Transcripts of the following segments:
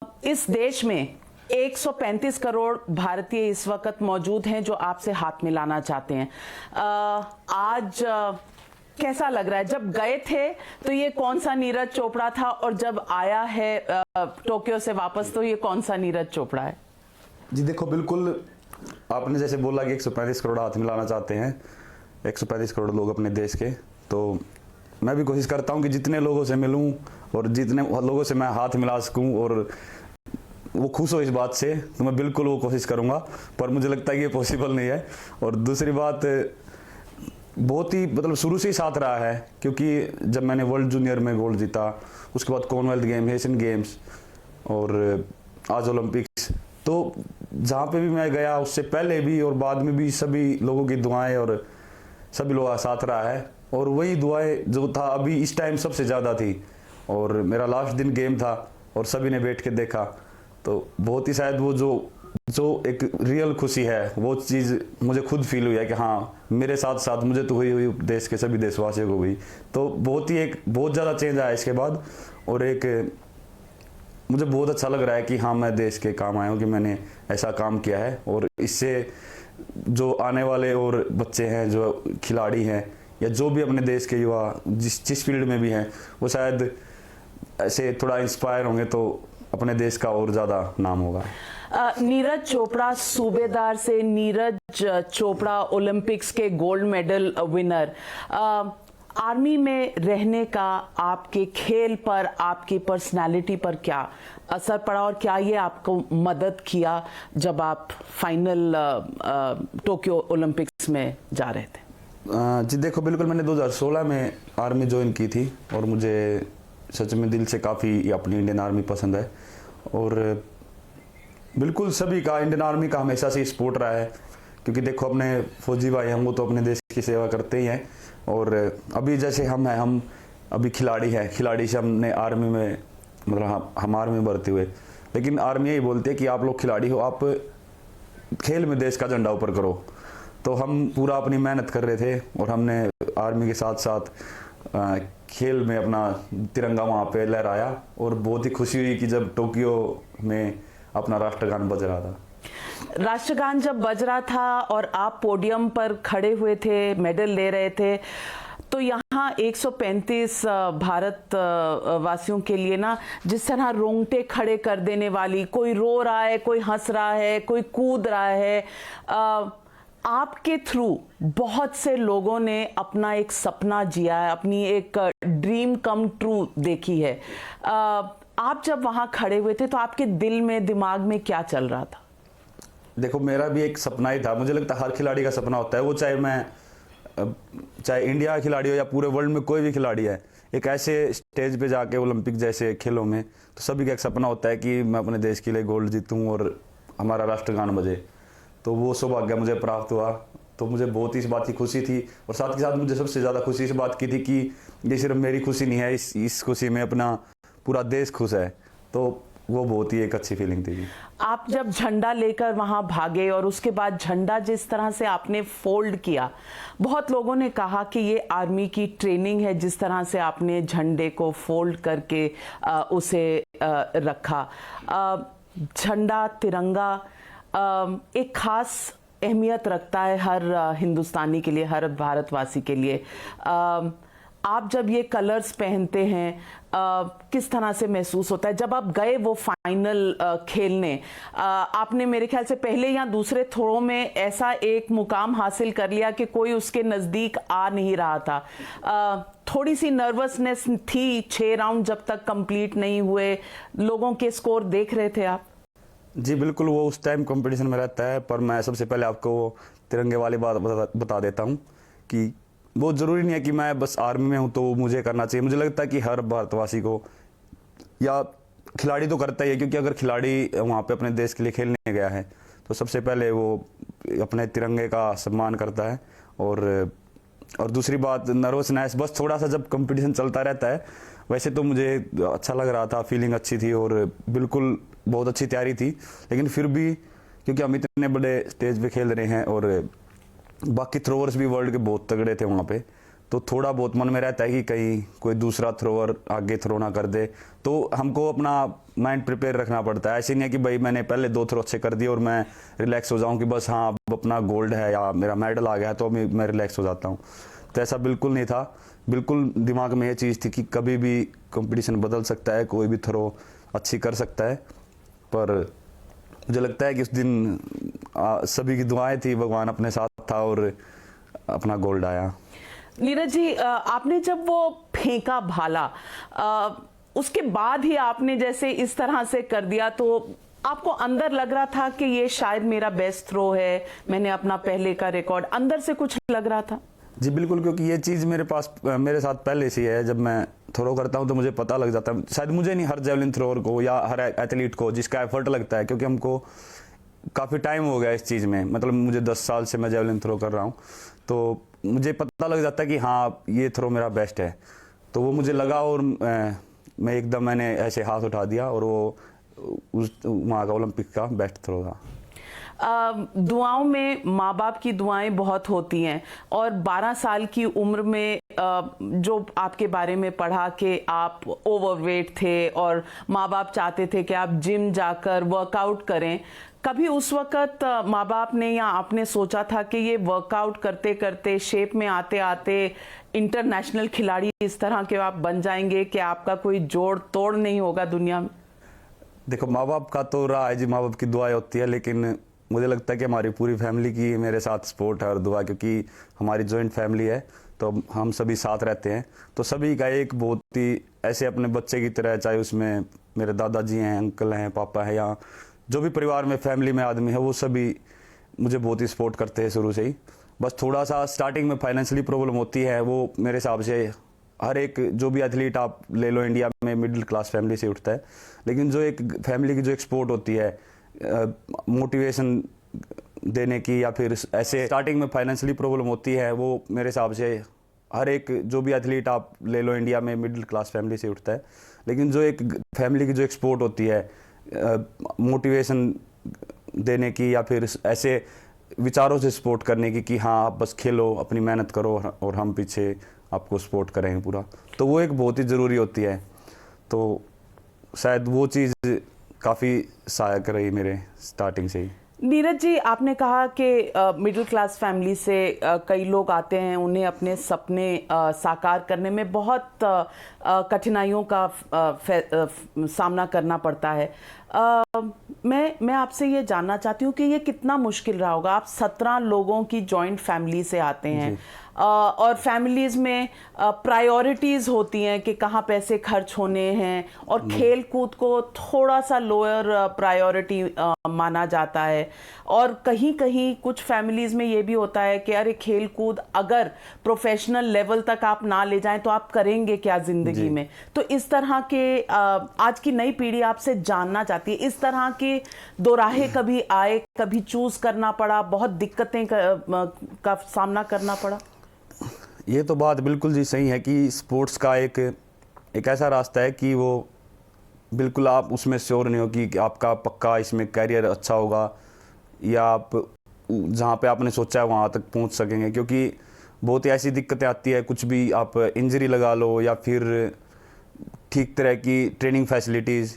इस देश में 135 करोड़ भारतीय इस वक्त मौजूद हैं जो आपसे हाथ मिलाना चाहते हैं। आज कैसा लग रहा है? जब गए थे तो ये कौन सा नीरज चोपड़ा था और जब आया है टोक्यो से वापस तो ये कौन सा नीरज चोपड़ा है? जी देखो, बिल्कुल आपने जैसे बोला कि 135 करोड़ हाथ मिलाना चाहते हैं, 135 करोड़ लोग अपने देश के, तो मैं भी कोशिश करता हूं कि जितने लोगों से मिलूं और जितने लोगों से मैं हाथ मिला सकूं और वो खुश हो इस बात से, तो मैं बिल्कुल वो कोशिश करूंगा। पर मुझे लगता है कि ये पॉसिबल नहीं है। और दूसरी बात, बहुत ही मतलब शुरू से ही साथ रहा है, क्योंकि जब मैंने वर्ल्ड जूनियर में गोल्ड जीता, उसके बाद कॉमनवेल्थ गेम, एशियन गेम्स और आज ओलंपिक्स, तो जहाँ पे भी मैं गया उससे पहले भी और बाद में भी सभी लोगों की दुआएं और सभी लोगों का साथ रहा है। और वही दुआएं जो था अभी इस टाइम सबसे ज़्यादा थी। और मेरा लास्ट दिन गेम था और सभी ने बैठ के देखा, तो बहुत ही शायद वो जो एक रियल खुशी है, वो चीज़ मुझे खुद फील हुई है कि हाँ, मेरे साथ साथ मुझे तो हुई देश के सभी देशवासियों को हुई। तो बहुत ज़्यादा चेंज आया इसके बाद। और मुझे बहुत अच्छा लग रहा है कि हाँ, मैं देश के काम आया हूँ, कि मैंने ऐसा काम किया है। और इससे जो आने वाले और बच्चे हैं, जो खिलाड़ी हैं या जो भी अपने देश के युवा जिस फील्ड में भी हैं, वो शायद ऐसे थोड़ा इंस्पायर होंगे, तो अपने देश का और ज़्यादा नाम होगा। नीरज चोपड़ा सूबेदार से नीरज चोपड़ा ओलंपिक्स के गोल्ड मेडल विनर, आर्मी में रहने का आपके खेल पर, आपकी पर्सनालिटी पर क्या असर पड़ा और क्या ये आपको मदद किया जब आप फाइनल टोक्यो ओलंपिक्स में जा रहे थे? जी देखो, बिल्कुल मैंने 2016 में आर्मी ज्वाइन की थी और मुझे सच में दिल से काफ़ी अपनी इंडियन आर्मी पसंद है। और बिल्कुल सभी का इंडियन आर्मी का हमेशा से सपोर्ट रहा है, क्योंकि देखो अपने फौजी भाई हम वो तो अपने देश की सेवा करते ही हैं। और अभी जैसे हम अभी खिलाड़ी हैं, खिलाड़ी से हमने आर्मी में मतलब हम आर्मी में भर्ती हुए, लेकिन आर्मी यही बोलती है कि आप लोग खिलाड़ी हो, आप खेल में देश का झंडा ऊपर करो। तो हम पूरा अपनी मेहनत कर रहे थे और हमने आर्मी के साथ साथ खेल में अपना तिरंगा वहाँ पे लहराया। और बहुत ही खुशी हुई कि जब टोक्यो में अपना राष्ट्रगान बज रहा था। राष्ट्रगान जब बज रहा था और आप पोडियम पर खड़े हुए थे, मेडल ले रहे थे, तो यहाँ 135 भारत वासियों के लिए ना जिस तरह रोंगटे खड़े कर देने वाली, कोई रो रहा है, कोई हंस रहा है, कोई कूद रहा है, आपके थ्रू बहुत से लोगों ने अपना एक सपना जिया है, अपनी एक ड्रीम कम ट्रू देखी है। आप जब वहां खड़े हुए थे तो आपके दिल में, दिमाग में क्या चल रहा था? देखो, मेरा भी एक सपना ही था। मुझे लगता है हर खिलाड़ी का सपना होता है, वो चाहे इंडिया का खिलाड़ी हो या पूरे वर्ल्ड में कोई भी खिलाड़ी है, एक ऐसे स्टेज पे जाके ओलंपिक जैसे खेलों में, तो सभी का एक सपना होता है कि मैं अपने देश के लिए गोल्ड जीतूं और हमारा राष्ट्रगान बजे। तो वो सौभाग्य मुझे प्राप्त हुआ, तो मुझे बहुत ही इस बात की खुशी थी। और साथ के साथ मुझे सबसे ज़्यादा खुशी इस बात की थी कि ये सिर्फ मेरी खुशी नहीं है, इस खुशी में अपना पूरा देश खुश है। तो वो बहुत ही एक अच्छी फीलिंग थी। आप जब झंडा लेकर वहां भागे और उसके बाद झंडा जिस तरह से आपने फोल्ड किया, बहुत लोगों ने कहा कि ये आर्मी की ट्रेनिंग है, जिस तरह से आपने झंडे को फोल्ड करके उसे रखा। झंडा, तिरंगा एक खास अहमियत रखता है हर हिंदुस्तानी के लिए, हर भारतवासी के लिए। आप जब ये कलर्स पहनते हैं, किस तरह से महसूस होता है? जब आप गए वो फाइनल खेलने, आपने मेरे ख्याल से पहले या दूसरे थ्रो में ऐसा एक मुकाम हासिल कर लिया कि कोई उसके नज़दीक आ नहीं रहा था। थोड़ी सी नर्वसनेस थी 6 राउंड जब तक कंप्लीट नहीं हुए, लोगों के स्कोर देख रहे थे आप? जी बिल्कुल, वो उस टाइम कंपटीशन में रहता है। पर मैं सबसे पहले आपको तिरंगे वाली बात बता देता हूँ कि वो ज़रूरी नहीं है कि मैं बस आर्मी में हूँ तो मुझे करना चाहिए। मुझे लगता है कि हर भारतवासी को, या खिलाड़ी तो करता ही है, क्योंकि अगर खिलाड़ी वहाँ पे अपने देश के लिए खेलने गया है तो सबसे पहले वो अपने तिरंगे का सम्मान करता है। और दूसरी बात, नर्वसनेस बस थोड़ा सा जब कंपटीशन चलता रहता है। वैसे तो मुझे अच्छा लग रहा था, फीलिंग अच्छी थी और बिल्कुल बहुत अच्छी तैयारी थी, लेकिन फिर भी क्योंकि हम इतने बड़े स्टेज पे खेल रहे हैं और बाकी थ्रोवर्स भी वर्ल्ड के बहुत तगड़े थे वहाँ पे, तो थोड़ा बहुत मन में रहता है कि कहीं कोई दूसरा थ्रोअर आगे थ्रो ना कर दे, तो हमको अपना माइंड प्रिपेयर रखना पड़ता है। ऐसे नहीं है कि भाई मैंने पहले 2 थ्रो अच्छे कर दिए और मैं रिलैक्स हो जाऊं कि बस हाँ अब अपना गोल्ड है या मेरा मेडल आ गया है तो मैं रिलैक्स हो जाता हूं। तो ऐसा बिल्कुल नहीं था। बिल्कुल दिमाग में ये चीज़ थी कि कभी भी कंपटीशन बदल सकता है, कोई भी थ्रो अच्छी कर सकता है। पर मुझे लगता है कि उस दिन सभी की दुआएं थी, भगवान अपने साथ था और अपना गोल्ड आया। नीरज जी, आपने जब वो फेंका भाला, उसके बाद ही आपने जैसे इस तरह से कर दिया, तो आपको अंदर लग रहा था कि ये शायद मेरा बेस्ट थ्रो है, मैंने अपना पहले का रिकॉर्ड, अंदर से कुछ लग रहा था? जी बिल्कुल, क्योंकि ये चीज़ मेरे साथ पहले से है। जब मैं थ्रो करता हूँ तो मुझे पता लग जाता है, शायद मुझे नहीं, हर जेवलिन थ्रोअर को या हर एथलीट को जिसका एफर्ट लगता है, क्योंकि हमको काफ़ी टाइम हो गया इस चीज़ में, मतलब मुझे 10 साल से मैं जेवलिन थ्रो कर रहा हूँ, तो मुझे पता लग जाता है कि हाँ ये थ्रो मेरा बेस्ट है। तो वो मुझे लगा और मैंने ऐसे हाथ उठा दिया और वो वहाँ का ओलंपिक का बेस्ट थ्रो था। दुआओं में माँ बाप की दुआएं बहुत होती हैं, और 12 साल की उम्र में जो आपके बारे में पढ़ा कि आप ओवरवेट थे और माँ बाप चाहते थे कि आप जिम जाकर वर्कआउट करें, कभी उस वक़्त माँ बाप ने या आपने सोचा था कि ये वर्कआउट करते करते, शेप में आते आते इंटरनेशनल खिलाड़ी इस तरह के आप बन जाएंगे कि आपका कोई जोड़ तोड़ नहीं होगा दुनिया में? देखो, माँ बाप का तो रहा है जी, माँ बाप की दुआएं होती है, लेकिन मुझे लगता है कि हमारी पूरी फैमिली की मेरे साथ सपोर्ट है और दुआ, क्योंकि हमारी जॉइंट फैमिली है तो हम सभी साथ रहते हैं। तो सभी का एक बहुत ही ऐसे अपने बच्चे की तरह, चाहे उसमें मेरे दादाजी हैं, अंकल हैं, पापा हैं, या जो भी परिवार में फैमिली में आदमी है, वो सभी मुझे बहुत ही सपोर्ट करते हैं शुरू से ही। बस थोड़ा सा स्टार्टिंग में फाइनेंशियली प्रॉब्लम होती है, वो मेरे हिसाब से हर एक जो भी एथलीट आप ले लो इंडिया में मिडिल क्लास फैमिली से उठता है, लेकिन जो एक फैमिली की जो एक सपोर्ट होती है मोटिवेशन देने की, या फिर ऐसे स्टार्टिंग में फाइनेंशियली प्रॉब्लम होती है, वो मेरे हिसाब से हर एक जो भी एथलीट आप ले लो इंडिया में मिडिल क्लास फैमिली से उठता है, लेकिन जो एक फैमिली की जो एक सपोर्ट होती है मोटिवेशन देने की, या फिर ऐसे विचारों से सपोर्ट करने की कि हाँ आप बस खेलो, अपनी मेहनत करो और हम पीछे आपको सपोर्ट करेंगे पूरा, तो वो एक बहुत ही ज़रूरी होती है। तो शायद वो चीज़ काफ़ी सहायक रही मेरे स्टार्टिंग से ही। नीरज जी, आपने कहा कि मिडिल क्लास फैमिली से कई लोग आते हैं, उन्हें अपने सपने साकार करने में बहुत कठिनाइयों का सामना करना पड़ता है। मैं आपसे ये जानना चाहती हूँ कि ये कितना मुश्किल रहा होगा। आप 17 लोगों की जॉइंट फैमिली से आते हैं, और फैमिलीज़ में प्रायोरिटीज़ होती हैं कि कहाँ पैसे खर्च होने हैं, और खेल कूद को थोड़ा सा लोअर प्रायोरिटी माना जाता है। और कहीं कहीं कुछ फैमिलीज़ में ये भी होता है कि अरे खेल कूद अगर प्रोफेशनल लेवल तक आप ना ले जाएं तो आप करेंगे क्या ज़िंदगी में। तो इस तरह के आज की नई पीढ़ी आपसे जानना चाहती है, इस तरह के दोराहे कभी आए, कभी चूज़ करना पड़ा, बहुत दिक्कतें का सामना करना पड़ा? ये तो बात बिल्कुल जी सही है कि स्पोर्ट्स का एक ऐसा रास्ता है कि वो बिल्कुल आप उसमें श्योर नहीं हो कि आपका पक्का इसमें कैरियर अच्छा होगा, या आप जहाँ पे आपने सोचा है वहाँ तक पहुँच सकेंगे, क्योंकि बहुत ही ऐसी दिक्कतें आती है, कुछ भी आप इंजरी लगा लो, या फिर ठीक तरह की ट्रेनिंग फैसिलिटीज़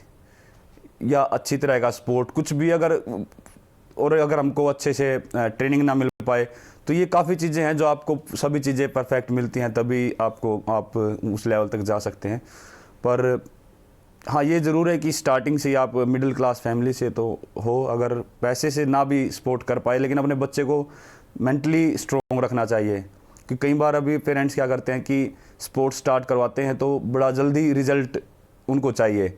या अच्छी तरह का स्पोर्ट कुछ भी अगर हमको अच्छे से ट्रेनिंग ना मिल पाए, तो ये काफ़ी चीज़ें हैं जो आपको सभी चीज़ें परफेक्ट मिलती हैं तभी आप उस लेवल तक जा सकते हैं। पर हाँ, ये ज़रूर है कि स्टार्टिंग से ही आप मिडिल क्लास फैमिली से तो हो, अगर पैसे से ना भी सपोर्ट कर पाए, लेकिन अपने बच्चे को मेंटली स्ट्रॉन्ग रखना चाहिए। कि कई बार अभी पेरेंट्स क्या करते हैं कि स्पोर्ट्स स्टार्ट करवाते हैं तो बड़ा जल्दी रिजल्ट उनको चाहिए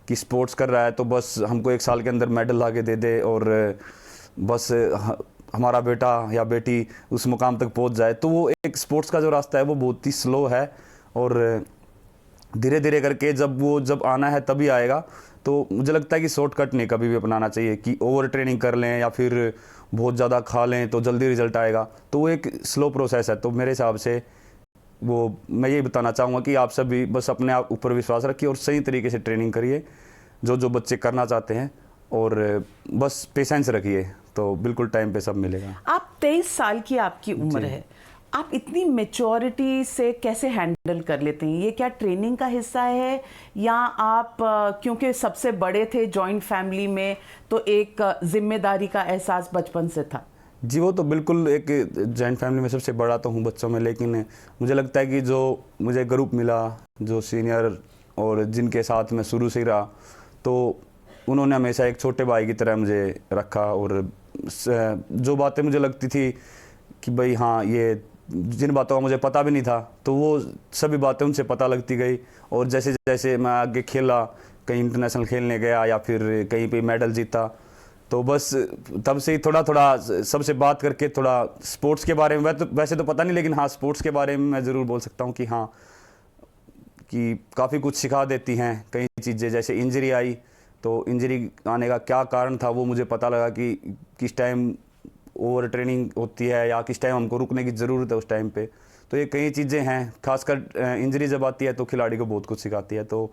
कि स्पोर्ट्स कर रहा है तो बस हमको 1 साल के अंदर मेडल ला के दे दे और बस हमारा बेटा या बेटी उस मुकाम तक पहुंच जाए। तो वो एक स्पोर्ट्स का जो रास्ता है वो बहुत ही स्लो है, और धीरे धीरे करके जब आना है तभी आएगा। तो मुझे लगता है कि शॉर्टकट नहीं कभी भी अपनाना चाहिए कि ओवर ट्रेनिंग कर लें या फिर बहुत ज़्यादा खा लें तो जल्दी रिजल्ट आएगा। तो वो एक स्लो प्रोसेस है। तो मेरे हिसाब से मैं यही बताना चाहूँगा कि आप सभी बस अपने आप ऊपर विश्वास रखिए और सही तरीके से ट्रेनिंग करिए जो बच्चे करना चाहते हैं, और बस पेशेंस रखिए तो बिल्कुल टाइम पे सब मिलेगा। आप 23 साल की आपकी उम्र है आप इतनी मेच्योरिटी से कैसे हैंडल कर लेते हैं? ये क्या ट्रेनिंग का हिस्सा है, या आप क्योंकि सबसे बड़े थे जॉइंट फैमिली में, तो एक जिम्मेदारी का एहसास बचपन से था? जी वो तो बिल्कुल, एक जॉइंट फैमिली में सबसे बड़ा तो हूँ बच्चों में, लेकिन मुझे लगता है कि जो मुझे ग्रुप मिला, जो सीनियर और जिनके साथ मैं शुरू से ही रहा, तो उन्होंने हमेशा एक छोटे भाई की तरह मुझे रखा। और जो बातें मुझे लगती थी कि भाई हाँ, ये जिन बातों का मुझे पता भी नहीं था, तो वो सभी बातें उनसे पता लगती गई। और जैसे जैसे मैं आगे खेला, कहीं इंटरनेशनल खेलने गया या फिर कहीं पे मेडल जीता, तो बस तब से ही थोड़ा थोड़ा सबसे बात करके थोड़ा स्पोर्ट्स के बारे में, वैसे तो पता नहीं, लेकिन हाँ स्पोर्ट्स के बारे में मैं ज़रूर बोल सकता हूँ कि हाँ, कि काफ़ी कुछ सिखा देती हैं कई चीज़ें। जैसे इंजरी आई, तो इंजरी आने का क्या कारण था वो मुझे पता लगा कि किस टाइम ओवर ट्रेनिंग होती है या किस टाइम हमको रुकने की ज़रूरत है उस टाइम पे। तो ये कई चीज़ें हैं, खासकर इंजरी जब आती है तो खिलाड़ी को बहुत कुछ सिखाती है। तो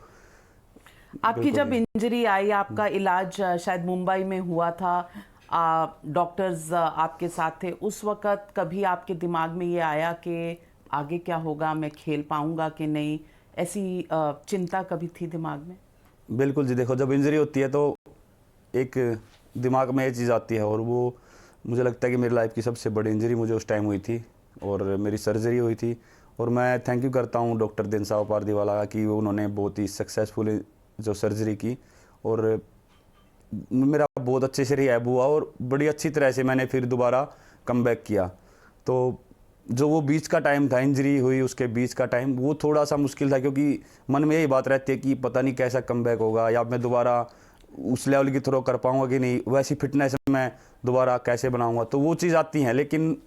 आपकी जब इंजरी आई, आपका इलाज शायद मुंबई में हुआ था, डॉक्टर्स आपके साथ थे, उस वक्त कभी आपके दिमाग में ये आया कि आगे क्या होगा, मैं खेल पाऊंगा कि नहीं? ऐसी चिंता कभी थी दिमाग में? बिल्कुल जी, देखो जब इंजरी होती है तो एक दिमाग में ये चीज़ आती है, और वो मुझे लगता है कि मेरी लाइफ की सबसे बड़ी इंजरी मुझे उस टाइम हुई थी, और मेरी सर्जरी हुई थी। और मैं थैंक यू करता हूँ डॉक्टर दिनसाव पारदीवाला का कि उन्होंने बहुत ही सक्सेसफुल जो सर्जरी की, और मेरा बहुत अच्छे से रिहैब हुआ, और बड़ी अच्छी तरह से मैंने फिर दोबारा कम बैक किया। तो जो वो बीच का टाइम था, इंजरी हुई उसके बीच का टाइम, वो थोड़ा सा मुश्किल था, क्योंकि मन में यही बात रहती है कि पता नहीं कैसा कम बैक होगा, या मैं दोबारा उस लेवल की थ्रो कर पाऊँगा कि नहीं, वैसी फिटनेस मैं दोबारा कैसे बनाऊँगा। तो वो चीज़ आती हैं, लेकिन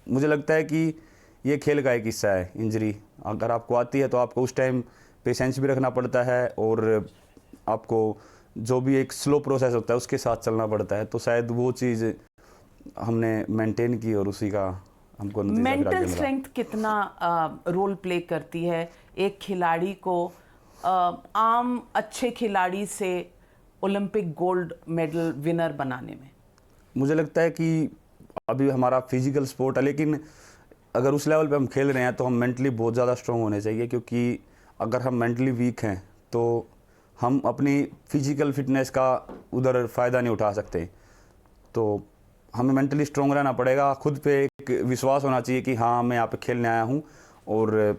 मुझे लगता है कि ये खेल का एक हिस्सा है। इंजरी अगर आपको आती है तो आपको उस टाइम पेशेंस भी रखना पड़ता है, और आपको जो भी एक स्लो प्रोसेस होता है उसके साथ चलना पड़ता है। तो शायद वो चीज़ हमने मेंटेन की, और उसी का हमको नतीजा फिर आगे मेंटल मिला। स्ट्रेंथ कितना रोल प्ले करती है एक खिलाड़ी को आम अच्छे खिलाड़ी से ओलंपिक गोल्ड मेडल विनर बनाने में? मुझे लगता है कि अभी हमारा फिजिकल स्पोर्ट है, लेकिन अगर उस लेवल पे हम खेल रहे हैं तो हम मेंटली बहुत ज़्यादा स्ट्रांग होने चाहिए, क्योंकि अगर हम मेंटली वीक हैं तो हम अपनी फिजिकल फिटनेस का उधर फ़ायदा नहीं उठा सकते। तो हमें मेंटली स्ट्रांग रहना पड़ेगा, खुद पे एक विश्वास होना चाहिए कि हाँ मैं यहाँ पे खेलने आया हूँ। और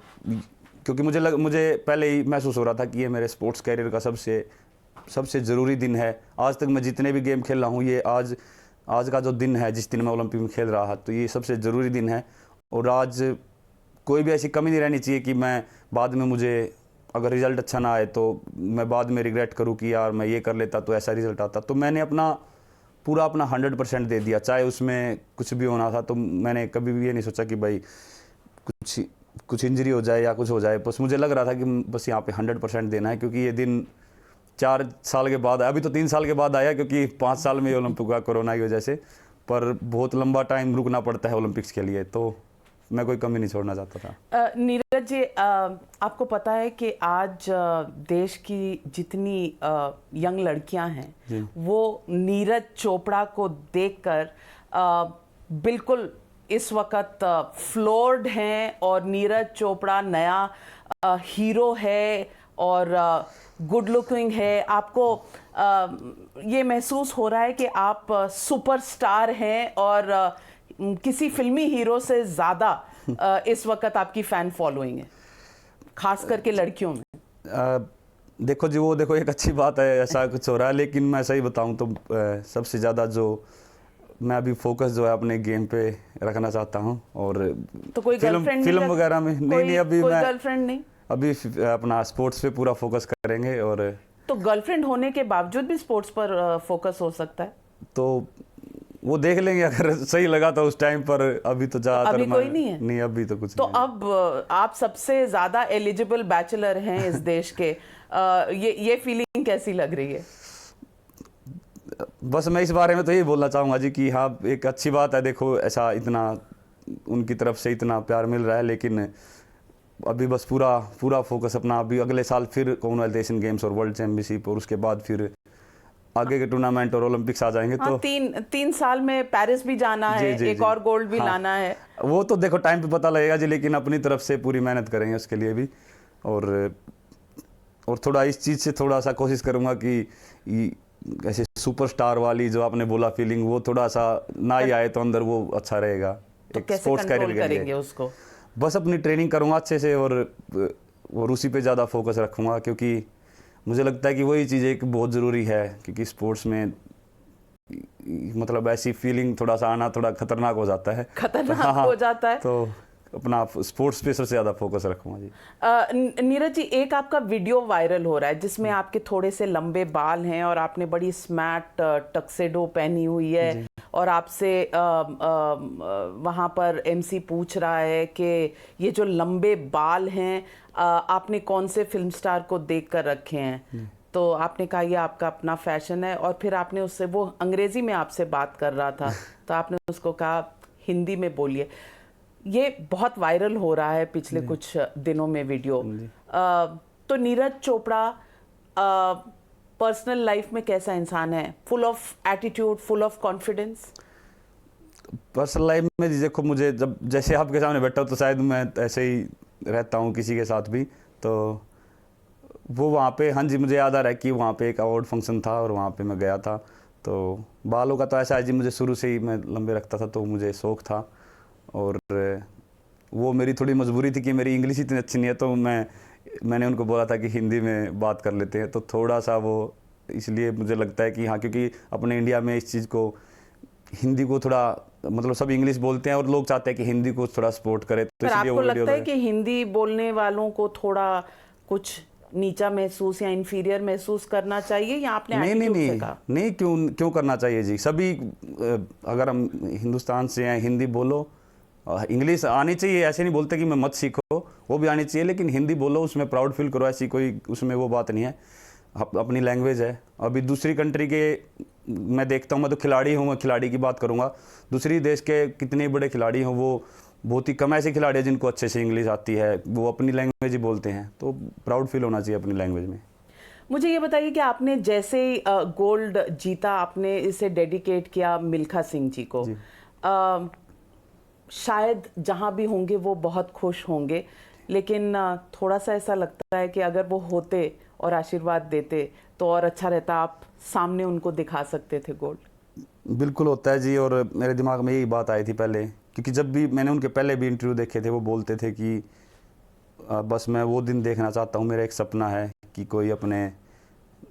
क्योंकि मुझे पहले ही महसूस हो रहा था कि ये मेरे स्पोर्ट्स कैरियर का सबसे ज़रूरी दिन है। आज तक मैं जितने भी गेम खेल रहा हूँ, ये आज का जो दिन है, जिस दिन मैं ओलंपिक में खेल रहा, तो ये सबसे ज़रूरी दिन है। और आज कोई भी ऐसी कमी नहीं रहनी चाहिए कि मैं बाद में, मुझे अगर रिज़ल्ट अच्छा ना आए तो मैं बाद में रिग्रेट करूँ कि यार मैं ये कर लेता तो ऐसा रिज़ल्ट आता। तो मैंने पूरा अपना 100% दे दिया, चाहे उसमें कुछ भी होना था। तो मैंने कभी भी ये नहीं सोचा कि भाई कुछ इंजरी हो जाए या कुछ हो जाए, बस मुझे लग रहा था कि बस यहाँ पे 100% देना है, क्योंकि ये दिन 4 साल के बाद, अभी तो 3 साल के बाद आया, क्योंकि 5 साल में ओलंपिक हुआ कोरोना की वजह से, पर बहुत लंबा टाइम रुकना पड़ता है ओलंपिक्स के लिए, तो मैं कोई कमी नहीं छोड़ना चाहता था। नीरज जी, आपको पता है कि आज देश की जितनी यंग लड़कियां हैं वो नीरज चोपड़ा को देखकर बिल्कुल इस वक्त फ्लोर्ड हैं, और नीरज चोपड़ा नया हीरो है और गुड लुकिंग है। आपको ये महसूस हो रहा है कि आप सुपरस्टार हैं, और किसी फिल्मी हीरो से ज़्यादा इस वक्त आपकी फ़ैन फॉलोइंग है, खास करके लड़कियों में? देखो जी, वो देखो एक अच्छी बात है, ऐसा कुछ हो रहा है, लेकिन मैं सही बताऊं तो सबसे ज़्यादा जो मैं अभी फोकस जो है अपने गेम पे रखना चाहता हूं। और तो कोई फिल्म वगैरह में नहीं, अभी कोई मैं गर्लफ्रेंड नहीं? अभी अपना स्पोर्ट्स पे पूरा फोकस करेंगे। और तो गर्लफ्रेंड होने के बावजूद भी स्पोर्ट्स पर फोकस हो सकता है? तो वो देख लेंगे, अगर सही लगा तो उस टाइम पर। अभी तो ज़्यादातर अभी कोई नहीं है? नहीं, अभी तो कुछ तो नहीं है। अब आप सबसे ज़्यादा एलिजिबल बैचलर हैं इस देश के, ये फीलिंग कैसी लग रही है? बस मैं इस बारे में तो यही बोलना चाहूँगा जी कि हाँ, एक अच्छी बात है। देखो ऐसा इतना उनकी तरफ से इतना प्यार मिल रहा है, लेकिन अभी बस पूरा फोकस अपना, अभी अगले साल फिर कॉमनवेल्थ एशियन गेम्स और वर्ल्ड चैम्पियनशिप, और उसके बाद फिर आगे के टूर्नामेंट और ओलंपिक्स आ जाएंगे हाँ, तो तीन साल में पेरिस भी जाना है, एक और गोल्ड भी लाना है। वो तो देखो टाइम पे पता लगेगा जी, लेकिन अपनी तरफ से पूरी मेहनत करेंगे उसके लिए भी। और थोड़ा इस चीज़ से थोड़ा सा कोशिश करूँगा कि ऐसे सुपरस्टार वाली जो आपने बोला फीलिंग, वो थोड़ा सा ना ही आए तो अंदर वो अच्छा रहेगा। तो एक कैसे स्पोर्ट्स कंट्रोल कैरियर के लिए करेंगे उसको? बस अपनी ट्रेनिंग करूँगा अच्छे से और उसी पे ज़्यादा फोकस रखूँगा, क्योंकि मुझे लगता है कि वही चीज़ एक बहुत ज़रूरी है, क्योंकि स्पोर्ट्स में मतलब ऐसी फीलिंग थोड़ा सा आना थोड़ा खतरनाक हो जाता है। खतरनाक हो जाता है। तो अपना स्पोर्ट्स पे सबसे ज़्यादा फोकस रखूँगा जी। नीरज जी, एक आपका वीडियो वायरल हो रहा है जिसमें आपके थोड़े से लंबे बाल हैं और आपने बड़ी स्मार्ट टक्सेडो पहनी हुई है, और आपसे वहाँ पर एमसी पूछ रहा है कि ये जो लंबे बाल हैं आपने कौन से फिल्म स्टार को देख कर रखे हैं? तो आपने कहा ये आपका अपना फैशन है, और फिर आपने उससे, वो अंग्रेजी में आपसे बात कर रहा था तो आपने उसको कहा हिंदी में बोलिए। ये बहुत वायरल हो रहा है पिछले कुछ दिनों में वीडियो। तो नीरज चोपड़ा पर्सनल लाइफ में कैसा इंसान है? Full of attitude, full of confidence? Personal life में जी देखो, मुझे जब जैसे आपके सामने बैठा हूँ तो शायद मैं ऐसे ही रहता हूँ किसी के साथ भी। तो वो वहाँ पे, हाँ जी, मुझे याद आ रहा है कि वहाँ पे एक अवार्ड फंक्शन था और वहाँ पे मैं गया था। तो बालों का तो ऐसा है जी, मुझे शुरू से ही मैं लंबे रखता था तो मुझे शौक़ था, और वो मेरी थोड़ी मजबूरी थी कि मेरी इंग्लिश इतनी अच्छी नहीं है, तो मैंने उनको बोला था कि हिंदी में बात कर लेते हैं। तो थोड़ा सा वो इसलिए मुझे लगता है कि हाँ, क्योंकि अपने इंडिया में इस चीज़ को, हिंदी को थोड़ा, मतलब सब इंग्लिश बोलते हैं और लोग चाहते हैं कि हिंदी को थोड़ा सपोर्ट करे, तो इसलिए आपको लगता है कि हिंदी बोलने वालों को थोड़ा कुछ नीचा महसूस या इंफीरियर महसूस करना चाहिए, या आपने नहीं, क्यों करना चाहिए जी? सभी, अगर हम हिंदुस्तान से हैं, हिंदी बोलो, इंग्लिश आनी चाहिए, ऐसे नहीं बोलते कि मैं मत सीखो, वो भी आनी चाहिए, लेकिन हिंदी बोलो, उसमें प्राउड फील करो, ऐसी कोई उसमें वो बात नहीं है। अपनी लैंग्वेज है। अभी दूसरी कंट्री के मैं देखता हूँ, मैं तो खिलाड़ी हूँ, मैं खिलाड़ी की बात करूँगा, दूसरी देश के कितने बड़े खिलाड़ी हों, वो बहुत ही कम ऐसे खिलाड़ी हैं जिनको अच्छे से इंग्लिश आती है, वो अपनी लैंग्वेज ही बोलते हैं। तो प्राउड फील होना चाहिए अपनी लैंग्वेज में। मुझे ये बताइए कि आपने जैसे गोल्ड जीता, आपने इसे डेडिकेट किया मिल्खा सिंह जी को। शायद जहाँ भी होंगे वो बहुत खुश होंगे, लेकिन थोड़ा सा ऐसा लगता है कि अगर वो होते और आशीर्वाद देते तो और अच्छा रहता, आप सामने उनको दिखा सकते थे गोल्ड। बिल्कुल होता है जी, और मेरे दिमाग में यही बात आई थी पहले, क्योंकि जब भी मैंने उनके पहले भी इंटरव्यू देखे थे, वो बोलते थे कि बस मैं वो दिन देखना चाहता हूँ, मेरा एक सपना है कि कोई अपने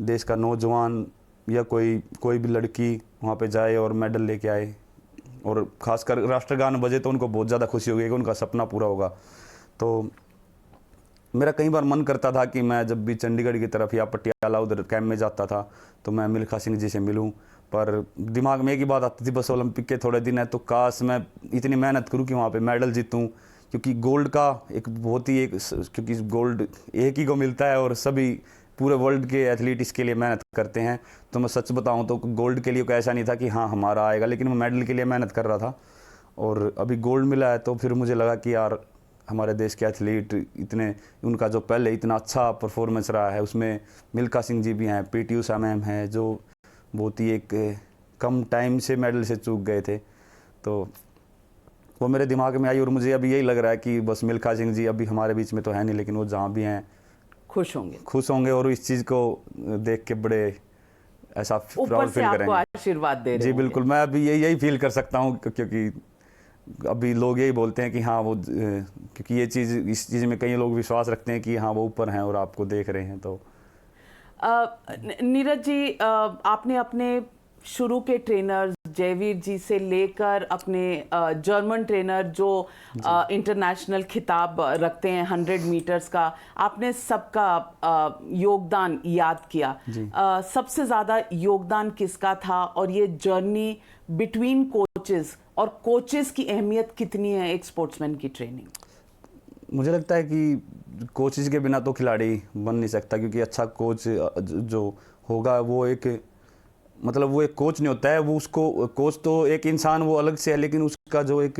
देश का नौजवान या कोई भी लड़की वहाँ पे जाए और मेडल लेके आए, और ख़ासकर राष्ट्रगान बजे तो उनको बहुत ज़्यादा खुशी होगी कि उनका सपना पूरा होगा। तो मेरा कई बार मन करता था कि मैं जब भी चंडीगढ़ की तरफ या पटियाला उधर कैंप में जाता था तो मैं मिल्खा सिंह जी से मिलूं, पर दिमाग में एक ही बात आती थी, बस ओलंपिक के थोड़े दिन है तो काश मैं इतनी मेहनत करूं कि वहाँ पे मेडल जीतूं, क्योंकि गोल्ड का एक बहुत ही क्योंकि गोल्ड एक ही को मिलता है और सभी पूरे वर्ल्ड के एथलीट इसके लिए मेहनत करते हैं। तो मैं सच बताऊँ तो गोल्ड के लिए कोई ऐसा नहीं था कि हाँ हमारा आएगा, लेकिन मैं मेडल के लिए मेहनत कर रहा था, और अभी गोल्ड मिला है तो फिर मुझे लगा कि यार हमारे देश के एथलीट इतने, उनका जो पहले इतना अच्छा परफॉर्मेंस रहा है उसमें मिल्खा सिंह जी भी हैं, पीटी उषा मैम हैं, जो बहुत ही एक कम टाइम से मेडल से चूक गए थे। तो वो मेरे दिमाग में आई, और मुझे अभी यही लग रहा है कि बस मिल्खा सिंह जी अभी हमारे बीच में तो है नहीं, लेकिन वो जहाँ भी हैं खुश होंगे और इस चीज़ को देख के बड़े ऐसा प्राउड फील करेंगे, आशीर्वाद दे रहे जी बिल्कुल। मैं अभी यही फील कर सकता हूँ, क्योंकि अभी लोग यही बोलते हैं कि हाँ वो, क्योंकि ये चीज़, इस चीज़ में कई लोग विश्वास रखते हैं कि हाँ वो ऊपर हैं और आपको देख रहे हैं। तो नीरज जी, आपने अपने शुरू के ट्रेनर जयवीर जी से लेकर अपने जर्मन ट्रेनर जो इंटरनेशनल खिताब रखते हैं 100 मीटर्स का, आपने सबका योगदान याद किया। सबसे ज़्यादा योगदान किसका था, और ये जर्नी बिटवीन कोचेस और कोचेस की अहमियत कितनी है एक स्पोर्ट्समैन की ट्रेनिंग? मुझे लगता है कि कोचेस के बिना तो खिलाड़ी बन नहीं सकता, क्योंकि अच्छा कोच जो होगा वो एक, मतलब वो एक कोच नहीं होता है, वो उसको, कोच तो एक इंसान वो अलग से है, लेकिन उसका जो एक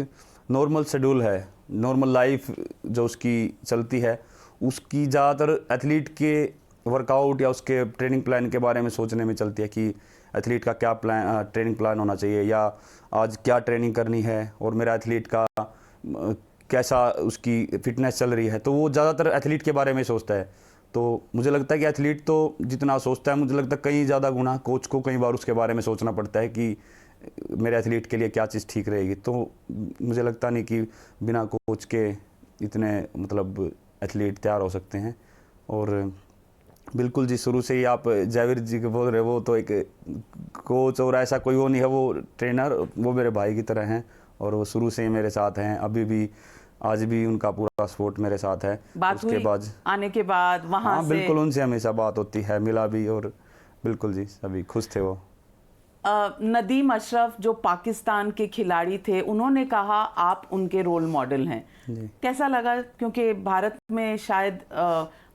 नॉर्मल शेड्यूल है, नॉर्मल लाइफ जो उसकी चलती है, उसकी ज़्यादातर एथलीट के वर्कआउट या उसके ट्रेनिंग प्लान के बारे में सोचने में चलती है कि एथलीट का क्या ट्रेनिंग प्लान होना चाहिए, या आज क्या ट्रेनिंग करनी है और मेरा एथलीट का कैसा उसकी फिटनेस चल रही है। तो वो ज़्यादातर एथलीट के बारे में सोचता है। तो मुझे लगता है कि एथलीट तो जितना सोचता है, मुझे लगता है कई ज़्यादा गुना कोच को कई बार उसके बारे में सोचना पड़ता है कि मेरे एथलीट के लिए क्या चीज़ ठीक रहेगी। तो मुझे लगता नहीं कि बिना कोच के इतने मतलब एथलीट तैयार हो सकते हैं। और बिल्कुल जी, शुरू से ही आप जावेद जी के बोल रहे हो, वो तो एक कोच और ऐसा कोई वो नहीं है, वो ट्रेनर, वो मेरे भाई की तरह हैं और वो शुरू से ही मेरे साथ हैं। अभी भी आज भी उनका पूरा सपोर्ट मेरे साथ है। बात उसके हुई बाद आने के बाद वहां हाँ से? बिल्कुल, उनसे हमेशा बात होती है, मिला भी, और बिल्कुल जी सभी खुश थे वो। नदीम अशरफ जो पाकिस्तान के खिलाड़ी थे, उन्होंने कहा आप उनके रोल मॉडल हैं। कैसा लगा? क्योंकि भारत में शायद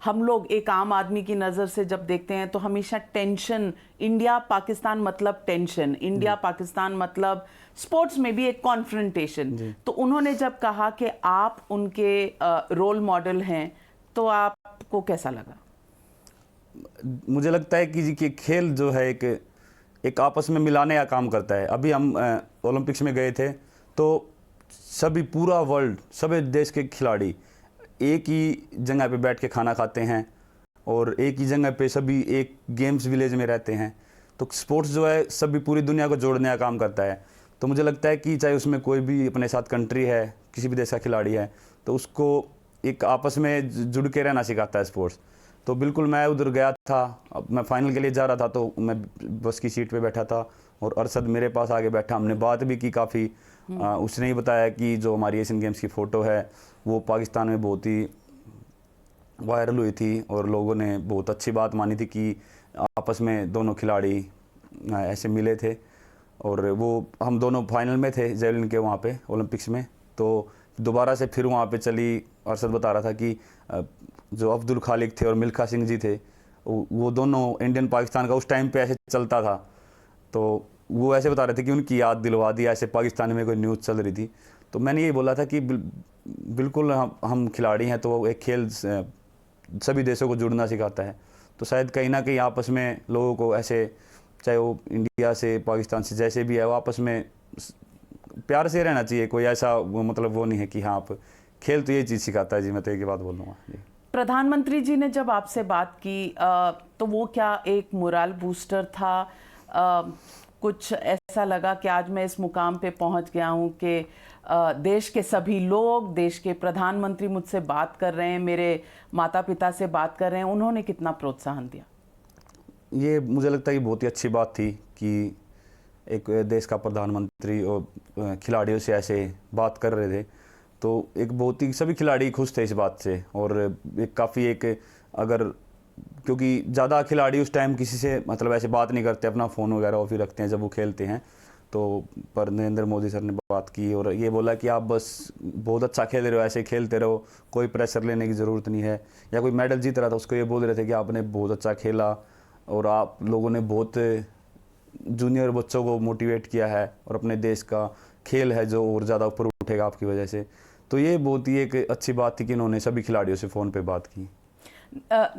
हम लोग एक आम आदमी की नज़र से जब देखते हैं तो हमेशा टेंशन, इंडिया पाकिस्तान मतलब टेंशन, इंडिया पाकिस्तान मतलब स्पोर्ट्स में भी एक कॉन्फ्रंटेशन। तो उन्होंने जब कहा कि आप उनके रोल मॉडल हैं, तो आपको कैसा लगा? मुझे लगता है कि खेल जो है एक आपस में मिलाने का काम करता है। अभी हम ओलंपिक्स में गए थे तो सभी, पूरा वर्ल्ड, सभी देश के खिलाड़ी एक ही जगह पे बैठ के खाना खाते हैं और एक ही जगह पे सभी एक गेम्स विलेज में रहते हैं। तो स्पोर्ट्स जो है सभी पूरी दुनिया को जोड़ने का काम करता है। तो मुझे लगता है कि चाहे उसमें कोई भी अपने साथ कंट्री है, किसी भी देश का खिलाड़ी है, तो उसको एक आपस में जुड़ के रहना सिखाता है स्पोर्ट्स। तो बिल्कुल मैं उधर गया था, अब मैं फाइनल के लिए जा रहा था, तो मैं बस की सीट पे बैठा था और अरशद मेरे पास आगे बैठा। हमने बात भी की काफ़ी। उसने ही बताया कि जो हमारी एशियन गेम्स की फ़ोटो है वो पाकिस्तान में बहुत ही वायरल हुई थी और लोगों ने बहुत अच्छी बात मानी थी कि आपस में दोनों खिलाड़ी ऐसे मिले थे। और वो हम दोनों फाइनल में थे जेवलिन के वहाँ पे ओलंपिक्स में। तो दोबारा से फिर वहाँ पे चली। अरशद बता रहा था कि जो अब्दुल खालिक थे और मिल्खा सिंह जी थे, वो दोनों इंडियन पाकिस्तान का उस टाइम पे ऐसे चलता था। तो वो ऐसे बता रहे थे कि उनकी याद दिलवा दी, ऐसे पाकिस्तान में कोई न्यूज़ चल रही थी। तो मैंने ये बोला था कि बिल्कुल हम खिलाड़ी हैं, तो एक खेल सभी देशों को जुड़ना सिखाता है। तो शायद कहीं ना कहीं आपस में लोगों को ऐसे, चाहे वो इंडिया से पाकिस्तान से जैसे भी है, वो आपस में प्यार से रहना चाहिए। कोई ऐसा वो मतलब वो नहीं है कि हाँ आप खेल तो ये चीज़ सिखाता है जी। मैं तो एक बात बोल दूँगा जी। प्रधानमंत्री जी ने जब आपसे बात की तो वो क्या एक मोरल बूस्टर था? कुछ ऐसा लगा कि आज मैं इस मुकाम पे पहुंच गया हूं कि देश के सभी लोग, देश के प्रधानमंत्री मुझसे बात कर रहे हैं, मेरे माता पिता से बात कर रहे हैं, उन्होंने कितना प्रोत्साहन दिया? ये मुझे लगता है कि बहुत ही अच्छी बात थी कि एक देश का प्रधानमंत्री और खिलाड़ियों से ऐसे बात कर रहे थे। तो एक बहुत ही, सभी खिलाड़ी खुश थे इस बात से। और एक काफ़ी एक, अगर क्योंकि ज़्यादा खिलाड़ी उस टाइम किसी से मतलब ऐसे बात नहीं करते, अपना फ़ोन वगैरह ऑफ ही रखते हैं जब वो खेलते हैं। तो पर नरेंद्र मोदी सर ने बात की और ये बोला कि आप बस बहुत अच्छा खेल रहे हो, ऐसे खेलते रहो, कोई प्रेशर लेने की ज़रूरत नहीं है। या कोई मेडल जीत रहा था, उसको ये बोल रहे थे कि आपने बहुत अच्छा खेला और आप लोगों ने बहुत जूनियर बच्चों को मोटिवेट किया है और अपने देश का खेल है जो और ज़्यादा ऊपर उठेगा आपकी वजह से। तो ये बहुत ही एक अच्छी बात थी कि इन्होंने सभी खिलाड़ियों से फ़ोन पे बात की।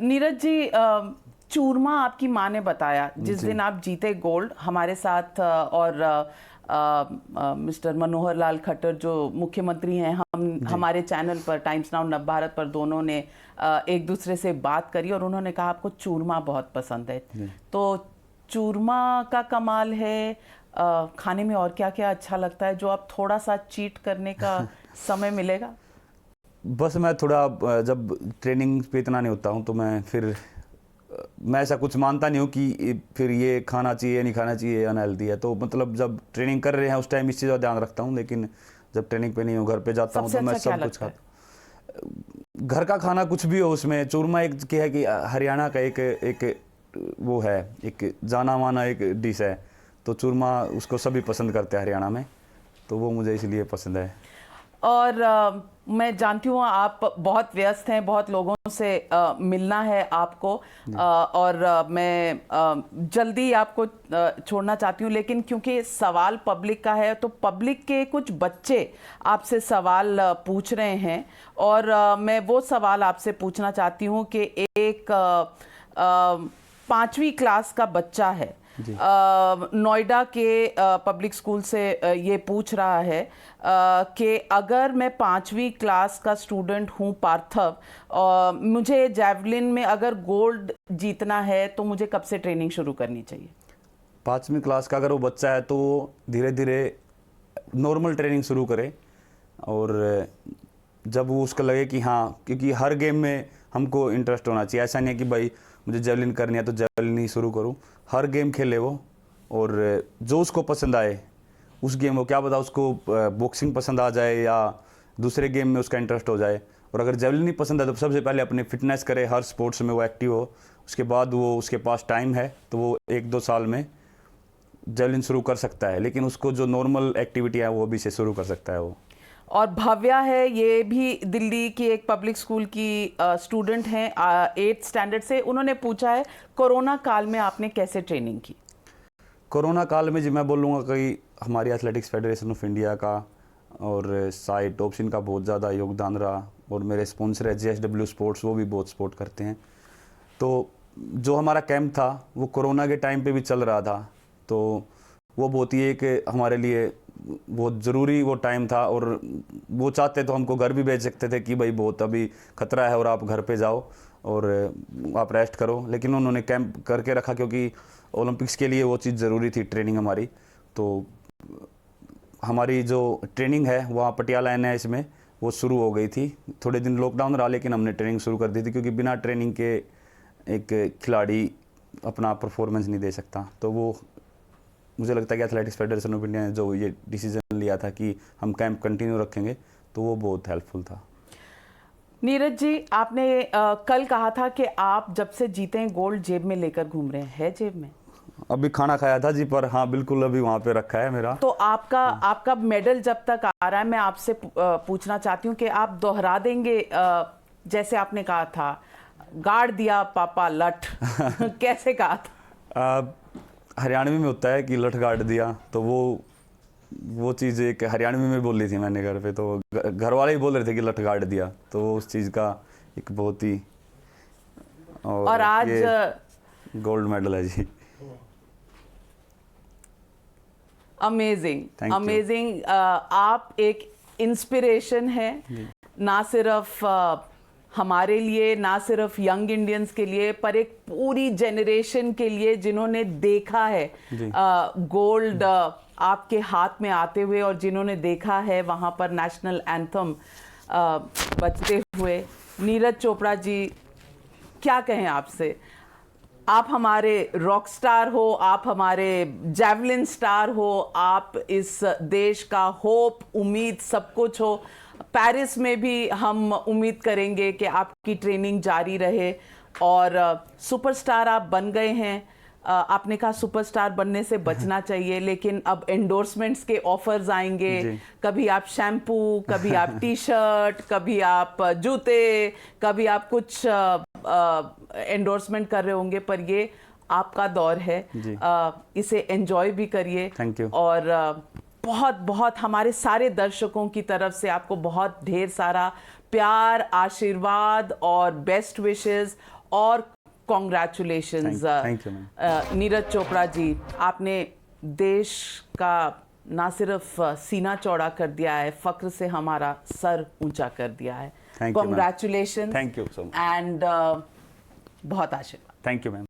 नीरज जी, चूरमा आपकी माँ ने बताया जिस दिन आप जीते गोल्ड हमारे साथ, और मिस्टर मनोहर लाल खट्टर जो मुख्यमंत्री हैं, हमारे चैनल पर टाइम्स नाउ नव भारत पर दोनों ने एक दूसरे से बात करी और उन्होंने कहा आपको चूरमा बहुत पसंद है। तो चूरमा का कमाल है, खाने में और क्या क्या अच्छा लगता है जो आप थोड़ा सा चीट करने का समय मिलेगा? बस मैं थोड़ा जब ट्रेनिंग पे इतना नहीं होता हूँ तो मैं ऐसा कुछ मानता नहीं हूँ कि फिर ये खाना चाहिए नहीं खाना चाहिए, अनहेल्दी है। तो मतलब जब ट्रेनिंग कर रहे हैं उस टाइम इस चीज़ का ध्यान रखता हूँ, लेकिन जब ट्रेनिंग पे नहीं हूँ, घर पे जाता हूँ तो मैं सब कुछ खाता। घर का खाना कुछ भी हो, उसमें चूरमा एक क्या है कि हरियाणा का एक वो है, एक जाना माना एक डिश है। तो चूरमा उसको सभी पसंद करते हैं हरियाणा में, तो वो मुझे इसलिए पसंद है। और मैं जानती हूँ आप बहुत व्यस्त हैं, बहुत लोगों से मिलना है आपको, और मैं जल्दी आपको छोड़ना चाहती हूँ, लेकिन क्योंकि सवाल पब्लिक का है तो पब्लिक के कुछ बच्चे आपसे सवाल पूछ रहे हैं और मैं वो सवाल आपसे पूछना चाहती हूँ कि एक 5वीं क्लास का बच्चा है, नोएडा के पब्लिक स्कूल से ये पूछ रहा है कि अगर मैं 5वीं क्लास का स्टूडेंट हूँ पार्थव, मुझे जैवलिन में अगर गोल्ड जीतना है तो मुझे कब से ट्रेनिंग शुरू करनी चाहिए? 5वीं क्लास का अगर वो बच्चा है तो वो धीरे धीरे नॉर्मल ट्रेनिंग शुरू करे, और जब वो उसको लगे कि हाँ, क्योंकि हर गेम में हमको इंटरेस्ट होना चाहिए। ऐसा नहीं है कि भाई मुझे जेवलिन करनी है तो जेवलिन ही शुरू करूँ। हर गेम खेले वो, और जो उसको पसंद आए उस गेम को, क्या पता उसको बॉक्सिंग पसंद आ जाए या दूसरे गेम में उसका इंटरेस्ट हो जाए। और अगर जेवलिन नहीं पसंद है तो सबसे पहले अपनी फिटनेस करे, हर स्पोर्ट्स में वो एक्टिव हो। उसके बाद वो, उसके पास टाइम है तो वो 1-2 साल में जेवलिन शुरू कर सकता है, लेकिन उसको जो नॉर्मल एक्टिविटी है वो अभी से शुरू कर सकता है वो। और भव्या है, ये भी दिल्ली की एक पब्लिक स्कूल की स्टूडेंट हैं, 8th स्टैंडर्ड से। उन्होंने पूछा है कोरोना काल में आपने कैसे ट्रेनिंग की? कोरोना काल में जी मैं बोलूँगा कि हमारी एथलेटिक्स फेडरेशन ऑफ इंडिया का और साई टॉप्सिन का बहुत ज़्यादा योगदान रहा, और मेरे स्पॉन्सर है JSW स्पोर्ट्स, वो भी बहुत सपोर्ट करते हैं। तो जो हमारा कैंप था वो कोरोना के टाइम पे भी चल रहा था, तो वो बहुत ही एक हमारे लिए बहुत ज़रूरी वो टाइम था। और वो चाहते तो हमको घर भी भेज सकते थे कि भाई बहुत अभी खतरा है और आप घर पे जाओ और आप रेस्ट करो, लेकिन उन्होंने कैंप करके रखा क्योंकि ओलंपिक्स के लिए वो चीज़ ज़रूरी थी, ट्रेनिंग हमारी। तो हमारी जो ट्रेनिंग है वहाँ पटियाला NIS में वो शुरू हो गई थी। थोड़े दिन लॉकडाउन रहा, लेकिन हमने ट्रेनिंग शुरू कर दी थी, क्योंकि बिना ट्रेनिंग के एक खिलाड़ी अपना परफॉर्मेंस नहीं दे सकता। तो वो मुझे लगता है कि एथलेटिक्स फेडरेशन ऑफ इंडिया ने जो ये डिसीजन लिया था कि हम कैंप कंटिन्यू रखेंगे, तो वो बहुत हेल्पफुल था। नीरज जी, आपने कल कहा था कि आप जब से जीते हैं गोल्ड जेब में लेकर घूम रहे हैं, है जेब में? अभी खाना खाया था जी, पर हाँ बिल्कुल अभी वहाँ पे रखा है मेरा। तो आपका मेडल जब तक आ रहा है, मैं आपसे पूछना चाहती हूँ कि आप दोहरा देंगे, जैसे आपने कहा था गाड़ दिया पापा लठ कैसे कहा था? हरियाणवी में होता है कि लठ गाड़ दिया, तो वो चीज़ एक हरियाणवी में बोली थी मैंने घर पे, तो घर वाले ही बोल रहे थे कि लठ गाड़ दिया, तो वो उस चीज़ का एक बहुत ही और आज गोल्ड मेडल है जी। Amazing amazing. आप एक इंस्पिरेशन है, ना सिर्फ हमारे लिए, ना सिर्फ यंग इंडियंस के लिए, पर एक पूरी जेनरेशन के लिए जिन्होंने देखा है गोल्ड आपके हाथ में आते हुए, और जिन्होंने देखा है वहाँ पर नेशनल एंथम बजते हुए। नीरज चोपड़ा जी, क्या कहें आपसे? आप हमारे रॉक स्टार हो, आप हमारे जैवलिन स्टार हो, आप इस देश का होप, उम्मीद, सब कुछ हो। पेरिस में भी हम उम्मीद करेंगे कि आपकी ट्रेनिंग जारी रहे, और सुपरस्टार आप बन गए हैं। आपने कहा सुपरस्टार बनने से बचना चाहिए, लेकिन अब एंडोर्समेंट्स के ऑफर्स आएंगे, कभी आप शैम्पू, कभी आप टी-शर्ट, कभी आप जूते, कभी आप कुछ एंडोर्समेंट कर रहे होंगे, पर ये आपका दौर है, इसे एंजॉय भी करिए। Thank you. और बहुत बहुत हमारे सारे दर्शकों की तरफ से आपको बहुत ढेर सारा प्यार, आशीर्वाद और बेस्ट विशेस और congratulations. Thank you ma'am. Neeraj Chopra ji, आपने देश का ना सिर्फ सीना चौड़ा कर दिया है, फख्र से हमारा सर ऊंचा कर दिया है। Congratulation. Thank you so much. And बहुत आशीर्वाद। Thank you ma'am.